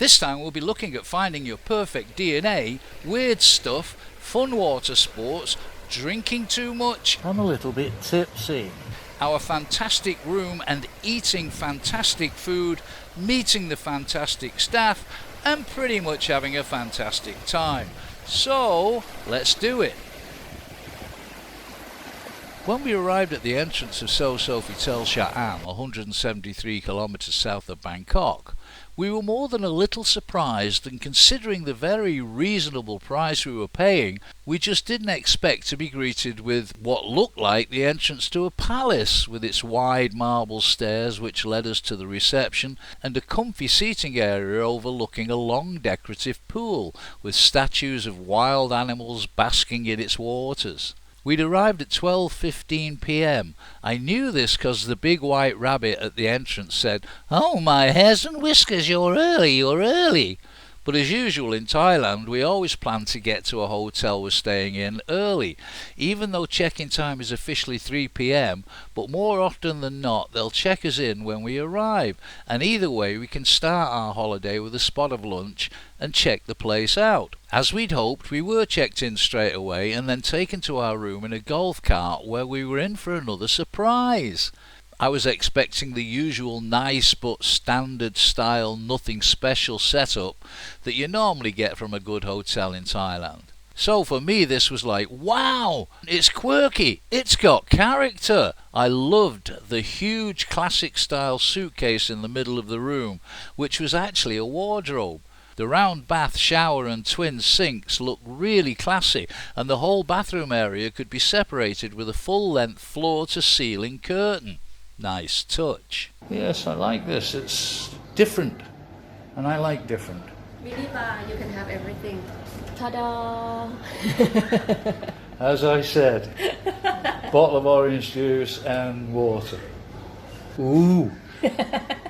This time we'll be looking at finding your perfect DNA, weird stuff, fun water sports, drinking too much, I'm a little bit tipsy. our fantastic room and eating fantastic food, meeting the fantastic staff, and pretty much having a fantastic time. So, let's do it. When we arrived at the entrance of So Sofitel Sha Am, 173 kilometers south of Bangkok, we were more than a little surprised, and considering the very reasonable price we were paying, we just didn't expect to be greeted with what looked like the entrance to a palace, with its wide marble stairs which led us to the reception, and a comfy seating area overlooking a long decorative pool, with statues of wild animals basking in its waters. We'd arrived at 12:15 p.m. I knew this because the big white rabbit at the entrance said, "Oh, my hairs and whiskers, you're early, you're early." But as usual in Thailand, we always plan to get to a hotel we're staying in early, even though check-in time is officially 3 p.m, but more often than not they'll check us in when we arrive, and either way we can start our holiday with a spot of lunch and check the place out. As we'd hoped, we were checked in straight away and then taken to our room in a golf cart, where we were in for another surprise. I was expecting the usual nice but standard style nothing special setup that you normally get from a good hotel in Thailand. So for me this was like, wow, it's quirky, it's got character. I loved the huge classic style suitcase in the middle of the room, which was actually a wardrobe. The round bath, shower and twin sinks looked really classy, and the whole bathroom area could be separated with a full-length floor-to-ceiling curtain. Nice touch. Yes, I like this. It's different, and I like different. Mini bar, you can have everything. Ta-da! As I said, bottle of orange juice and water. Ooh,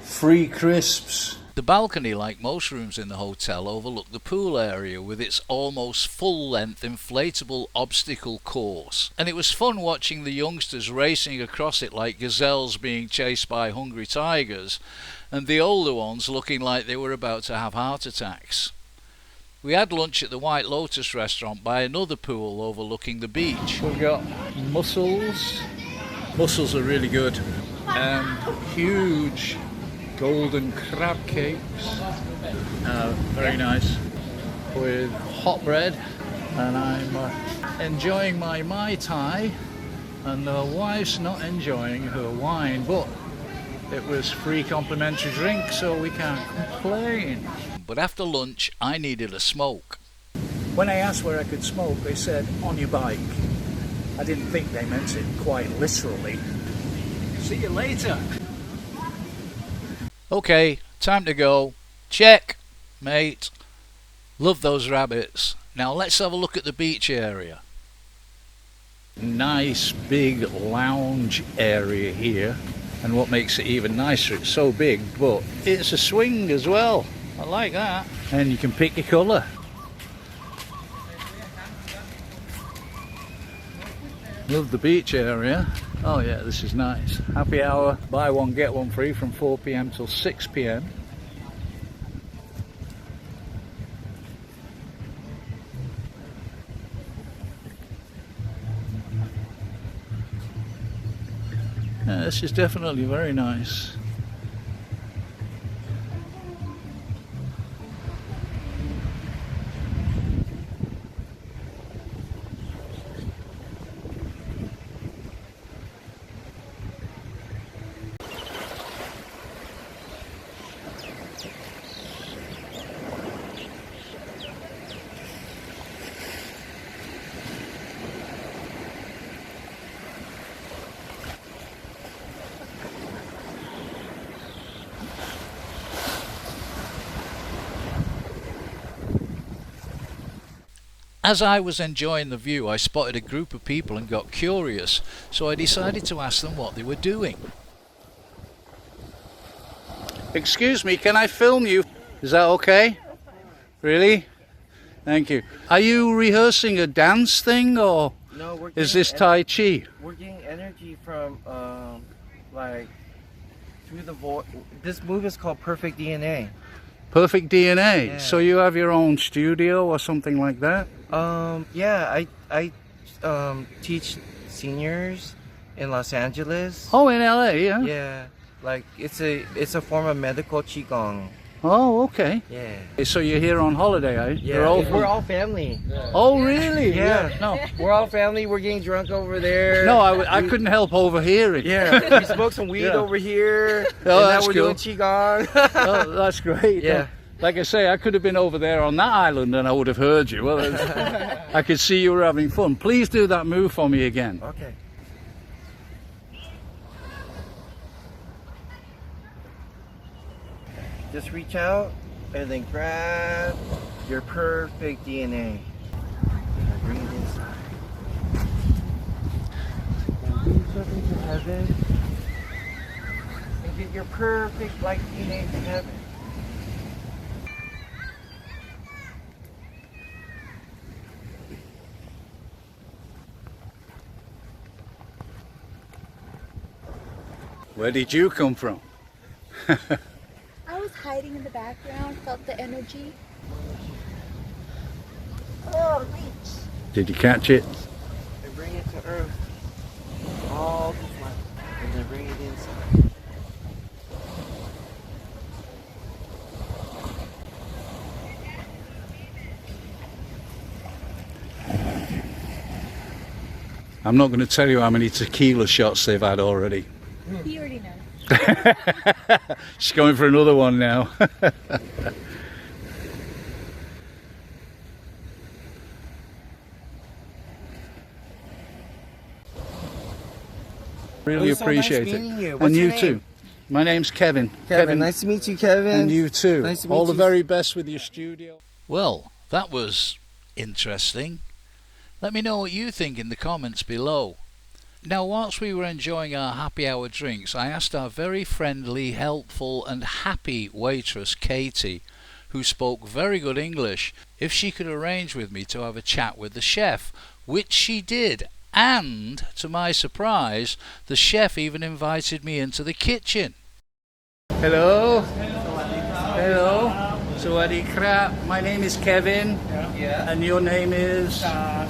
free crisps. The balcony, like most rooms in the hotel, overlooked the pool area with its almost full-length inflatable obstacle course, and it was fun watching the youngsters racing across it like gazelles being chased by hungry tigers, and the older ones looking like they were about to have heart attacks. We had lunch at the White Lotus restaurant by another pool overlooking the beach. We've got mussels. Mussels are really good, and huge golden crab cakes, very nice, with hot bread, and I'm enjoying my Mai Tai, and the wife's not enjoying her wine, but it was free complimentary drink, so we can't complain. But after lunch I needed a smoke. When I asked where I could smoke, they said on your bike. I didn't think they meant it quite literally. See you later. Okay, time to go. Check, mate. Love those rabbits. Now let's have a look at the beach area. Nice big lounge area here. And what makes it even nicer, it's so big, but it's a swing as well. I like that. And you can pick your colour. Love the beach area. Oh yeah, this is nice. Happy hour, buy one get one free from 4 p.m. till 6 p.m. Yeah, this is definitely very nice. As I was enjoying the view, I spotted a group of people and got curious, so I decided to ask them what they were doing. Excuse me, can I film you? Is that okay? Really? Thank you. Are you rehearsing a dance thing, or No, is this Tai Chi? We're getting energy from like through the voice. This move is called Perfect DNA. Perfect DNA. Yeah. So you have your own studio or something like that? Yeah, I teach seniors in Los Angeles. Oh, in LA, yeah. Yeah, like it's a form of medical qigong. Oh, okay. Yeah. So you're here on holiday, eh? Yeah, You're all we're all family. Oh, really? Yeah. No, We're all family. We're getting drunk over there. no, I couldn't help overhearing. Yeah, we smoked some weed Yeah. over here. Oh, and now that's we're cool. doing qigong. Oh, that's great. Yeah. Like I say, I could have been over there on that island and I would have heard you. Well, I could see you were having fun. Please do that move for me again. Okay. Just reach out and then grab your perfect DNA. And bring it inside. And reach up into heaven. And get your perfect light DNA to heaven. Where did you come from? I was hiding in the background, felt the energy. Oh, reach. Did you catch it? And bring it to earth. All the flat. And then bring it inside. I'm not going to tell you how many tequila shots they've had already. He already knows. She's going for another one now. Really It was so nice appreciate meeting it. you. And What's you your too. name? My name's Kevin. Kevin, nice to meet you, Kevin. And you too. Nice to meet All the you. very best with your studio. Well, that was interesting. Let me know what you think in the comments below. Now, whilst we were enjoying our happy hour drinks, I asked our very friendly, helpful and happy waitress, Katie, who spoke very good English, if she could arrange with me to have a chat with the chef, which she did. And, to my surprise, the chef even invited me into the kitchen. Hello. Hello. Sawadee krap. My name is Kevin. Yeah. And your name is?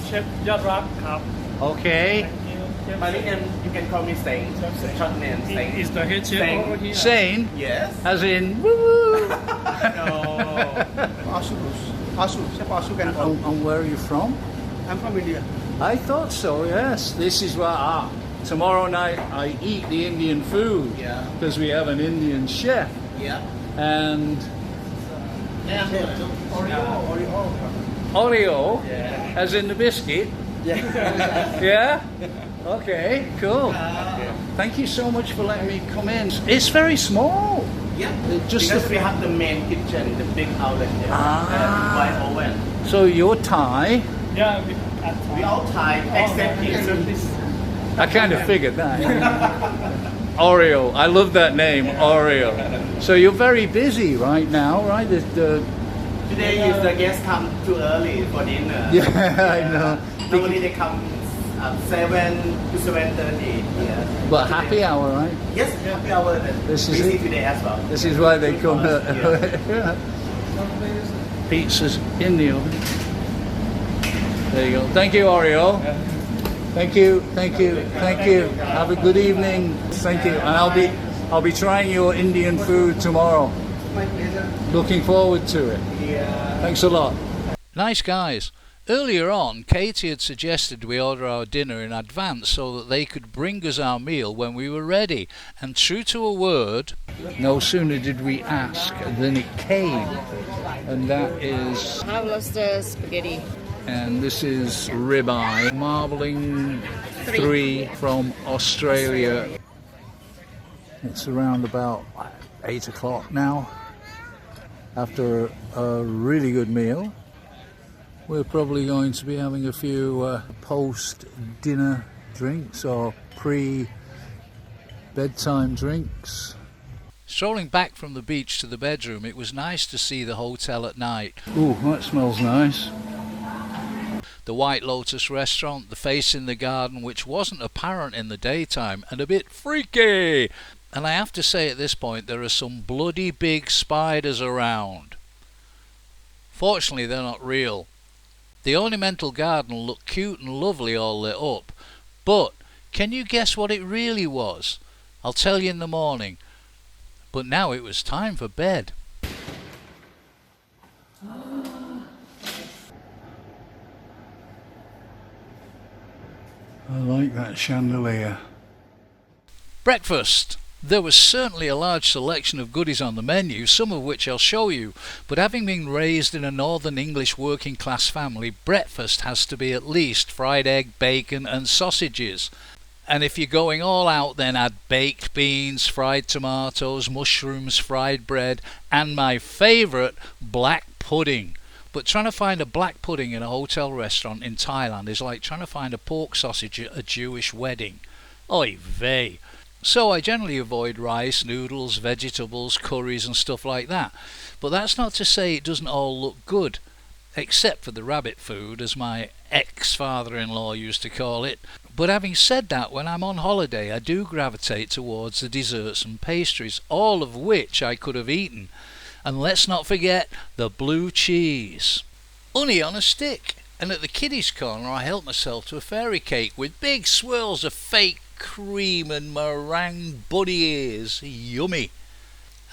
Chef ยอดรักครับ Okay. My nickname, you can call me Saint. Short name, Saint. Is the head chef Thank- over here? Sane. Yes. As in, woo. And where are you from? I'm from India. I thought so, yes. This is where, tomorrow night I eat the Indian food. Yeah. Because we have an Indian chef. Yeah. And Oreo. Oreo, Yeah. as in the biscuit. Yeah. Yeah? Okay, cool. Thank you so much for letting me come in. It's very small. Yeah. Just because the- we have the main kitchen, the big outlet here, Ah. and wide oven. So you're Thai. Yeah, at We all Thai except him. I kind of figured that. Oreo. I love that name, Oreo. So you're very busy right now, right? Today is the guests come too early for dinner. Yeah, I know. Normally they come at 7 to 7:30. Yeah. But happy hour, right? Yes, happy hour. This is busy it. today as well. This is why they come. Yeah. Pizza's in the oven. There you go. Thank you, Oreo. Thank you, thank you, thank you. Have a good evening. Thank you. And I'll be trying your Indian food tomorrow. Looking forward to it. Thanks a lot. Nice guys. Earlier on, Katie had suggested we order our dinner in advance so that they could bring us our meal when we were ready. And true to a word, No sooner did we ask than it came. And that is, Have lobster spaghetti. and this is ribeye, marbling 3 from Australia. It's around about 8 o'clock now. After a really good meal, we're probably going to be having a few post-dinner drinks or pre-bedtime drinks. strolling back from the beach to the bedroom, it was nice to see the hotel at night. Ooh, that smells nice. The White Lotus restaurant, the face in the garden, which wasn't apparent in the daytime, and a bit freaky. And I have to say at this point, there are some bloody big spiders around. Fortunately, they're not real. The ornamental garden looked cute and lovely all lit up, but can you guess what it really was? I'll tell you in the morning. But now it was time for bed. I like that chandelier. Breakfast. There was certainly a large selection of goodies on the menu, some of which I'll show you, but having been raised in a northern English working class family, breakfast has to be at least fried egg, bacon and sausages. And if you're going all out, then add baked beans, fried tomatoes, mushrooms, fried bread, and my favourite, black pudding. But trying to find a black pudding in a hotel restaurant in Thailand is like trying to find a pork sausage at a Jewish wedding. Oy vey. So I generally avoid rice, noodles, vegetables, curries and stuff like that. But that's not to say it doesn't all look good, except for the rabbit food, as my ex-father-in-law used to call it. But having said that, when I'm on holiday I do gravitate towards the desserts and pastries, all of which I could have eaten. And let's not forget the blue cheese. Honey on a stick. And at the kiddies corner I helped myself to a fairy cake with big swirls of fake cream and meringue bunny ears. Yummy.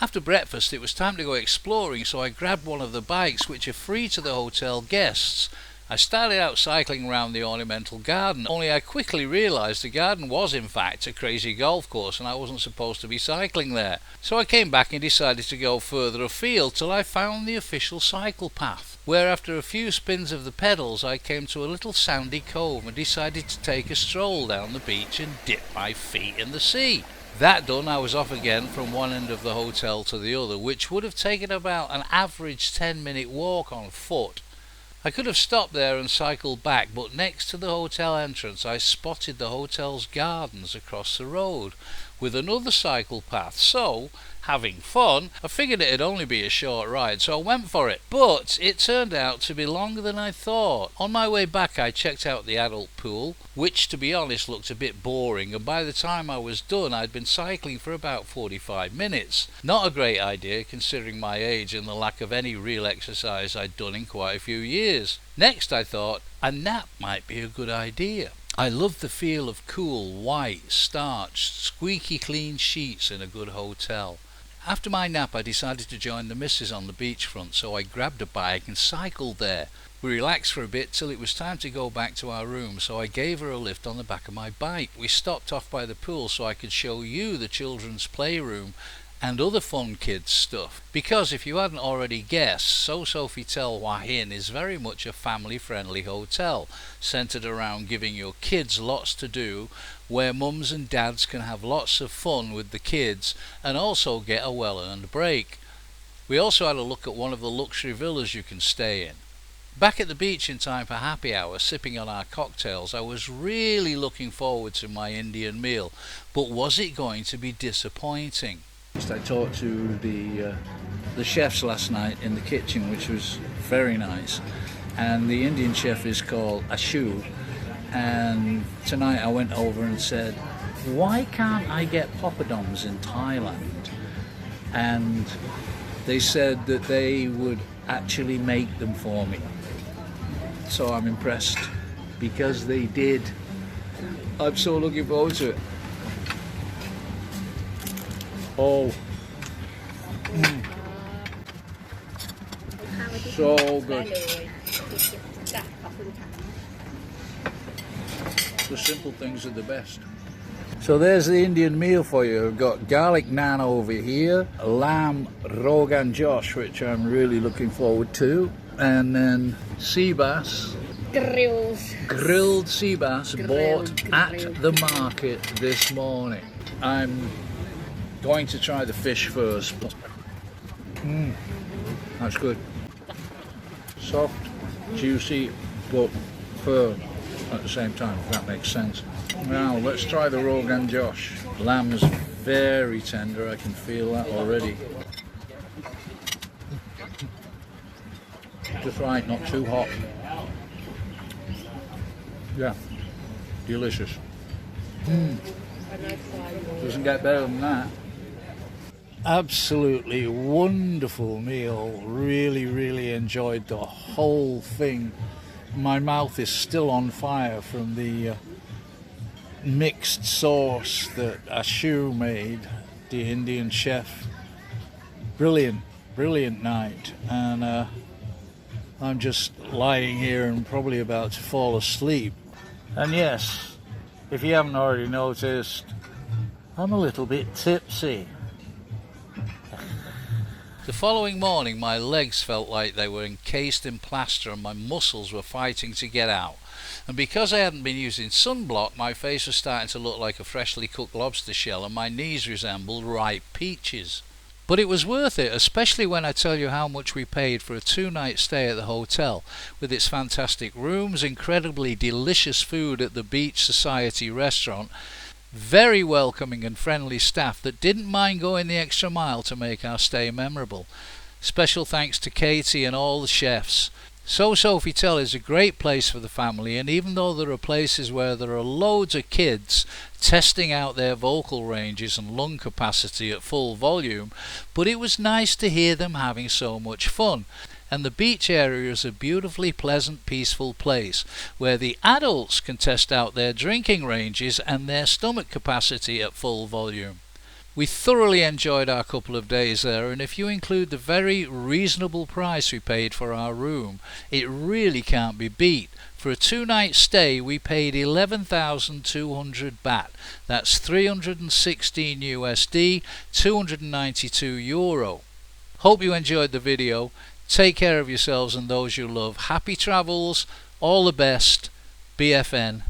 After breakfast it was time to go exploring, so I grabbed one of the bikes which are free to the hotel guests. I started out cycling around the ornamental garden, only I quickly realised the garden was in fact a crazy golf course and I wasn't supposed to be cycling there. So I came back and decided to go further afield till I found the official cycle path, where after a few spins of the pedals I came to a little sandy cove and decided to take a stroll down the beach and dip my feet in the sea. That done, I was off again from one end of the hotel to the other, which would have taken about an average 10-minute walk on foot. I could have stopped there and cycled back, but next to the hotel entrance I spotted the hotel's gardens across the road, with another cycle path, so, having fun, I figured it'd only be a short ride, so I went for it. But it turned out to be longer than I thought. On my way back I checked out the adult pool, which to be honest looked a bit boring, and by the time I was done I'd been cycling for about 45 minutes. Not a great idea considering my age and the lack of any real exercise I'd done in quite a few years. Next I thought a nap might be a good idea. I love the feel of cool, white, starched, squeaky clean sheets in a good hotel. After my nap I decided to join the missus on the beachfront, so I grabbed a bike and cycled there. We relaxed for a bit till it was time to go back to our room, so I gave her a lift on the back of my bike. We stopped off by the pool so I could show you the children's playroom and other fun kids stuff, because if you hadn't already guessed, Sofitel Hua Hin is very much a family friendly hotel, centred around giving your kids lots to do, where mums and dads can have lots of fun with the kids and also get a well earned break. We also had a look at one of the luxury villas you can stay in. Back at the beach in time for happy hour, sipping on our cocktails, I was really looking forward to my Indian meal, but was it going to be disappointing? I talked to the chefs last night in the kitchen, which was very nice, and the Indian chef is called Ashu, and tonight I went over and said, why can't I get poppadoms in Thailand? And they said that they would actually make them for me, so I'm impressed because they did. I'm so looking forward to it. Oh, so good. The simple things are the best. So there's the Indian meal for you. We've got garlic naan over here, lamb rogan josh, which I'm really looking forward to, and then sea bass. Grilled sea bass bought at the market this morning. I'm going to try the fish first. That's good. Soft, juicy, but firm at the same time, if that makes sense. Now let's try the rogan josh. Lamb's very tender, I can feel that already. Just right, not too hot. Yeah, delicious. Doesn't get better than that. Absolutely wonderful meal. Really enjoyed the whole thing. My mouth is still on fire from the mixed sauce that Ashu made, the Indian chef. Brilliant night, and I'm just lying here and probably about to fall asleep. And yes, if you haven't already noticed, I'm a little bit tipsy. The following morning my legs felt like they were encased in plaster and my muscles were fighting to get out. And because I hadn't been using sunblock, my face was starting to look like a freshly cooked lobster shell and my knees resembled ripe peaches. But it was worth it, especially when I tell you how much we paid for a 2-night stay at the hotel, with its fantastic rooms, incredibly delicious food at the Beach Society restaurant, very welcoming and friendly staff that didn't mind going the extra mile to make our stay memorable. Special thanks to Katie and all the chefs. So Sofitel is a great place for the family, and even though there are places where there are loads of kids testing out their vocal ranges and lung capacity at full volume, but it was nice to hear them having so much fun. And the beach area is a beautifully pleasant, peaceful place where the adults can test out their drinking ranges and their stomach capacity at full volume. We thoroughly enjoyed our couple of days there, and if you include the very reasonable price we paid for our room, it really can't be beat. For a 2-night stay we paid 11,200 baht, that's 316 USD, 292 euro. Hope you enjoyed the video. Take care of yourselves and those you love. Happy travels, all the best, BFN.